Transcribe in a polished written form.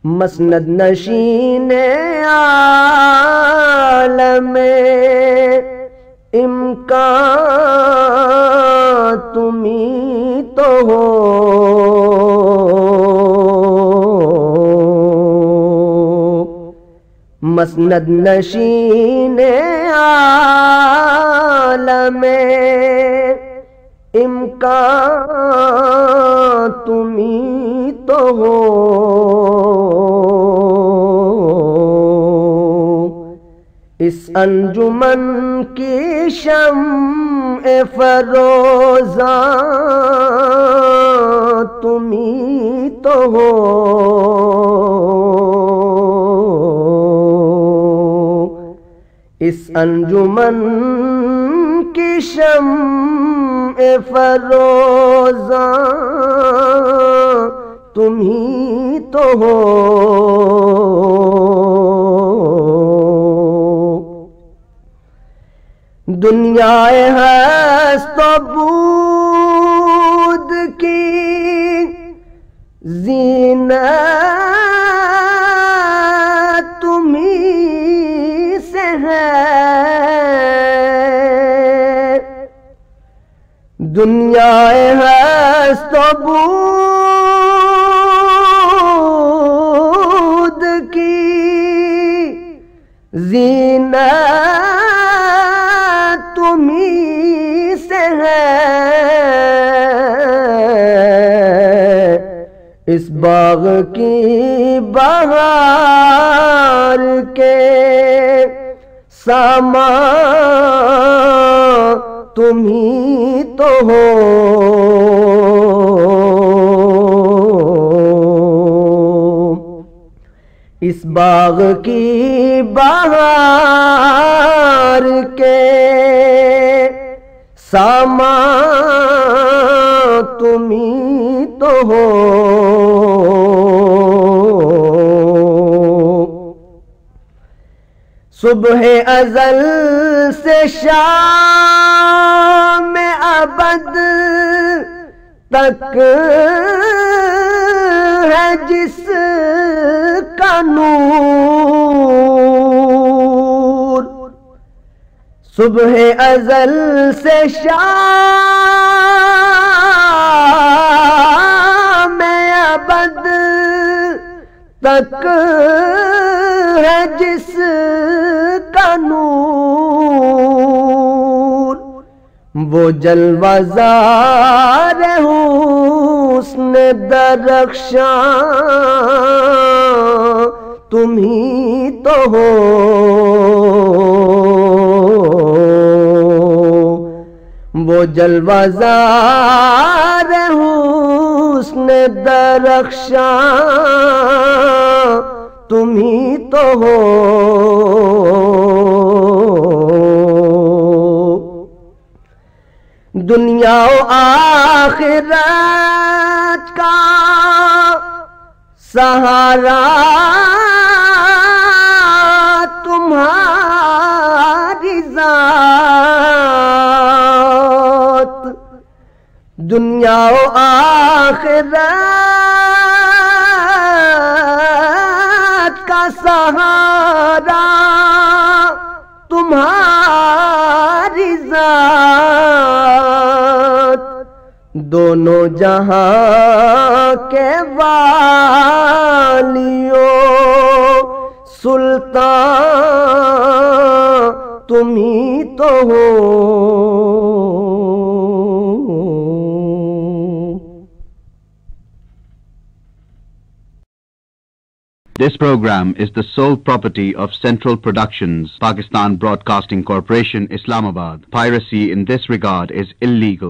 مسند نشین عالم امکان تمہیں تو ہو، مسند نشین عالم امکان تمہیں تو ہو، اس انجمن کی شمع فروزاں تمہیں تو ہو، اس انجمن کی شمع فروزاں تمہیں تو ہو، دنیا ہست و بود کی زینت تمہیں سے ہے، دنیا ہست و بود کی زینت تمہیں سے ہے، اس باغ کی بہار کے سامان تمہیں تو ہو، اس باغ کی بہار کے سامان تمہیں تو ہو، صبح ازل سے شام ابد تک ہے جس کا نور، صبح ازل سے شام ابد تک ہے جس کا نور، وہ جلوہ زار حسن درخشاں تمہیں تو ہو، وہ جلوہ زار حسن درخشاں تمہیں تو ہو، دنیا و آخرت کا سہارا تمہاری ذات، دنیا و آخرت کا سہارا تمہاری ذات، دونوں جہاں کے والیوں سلطان تمہیں تو ہو، This program is the sole property of Central Productions, Pakistan Broadcasting Corporation, Islamabad. Piracy in this regard is illegal.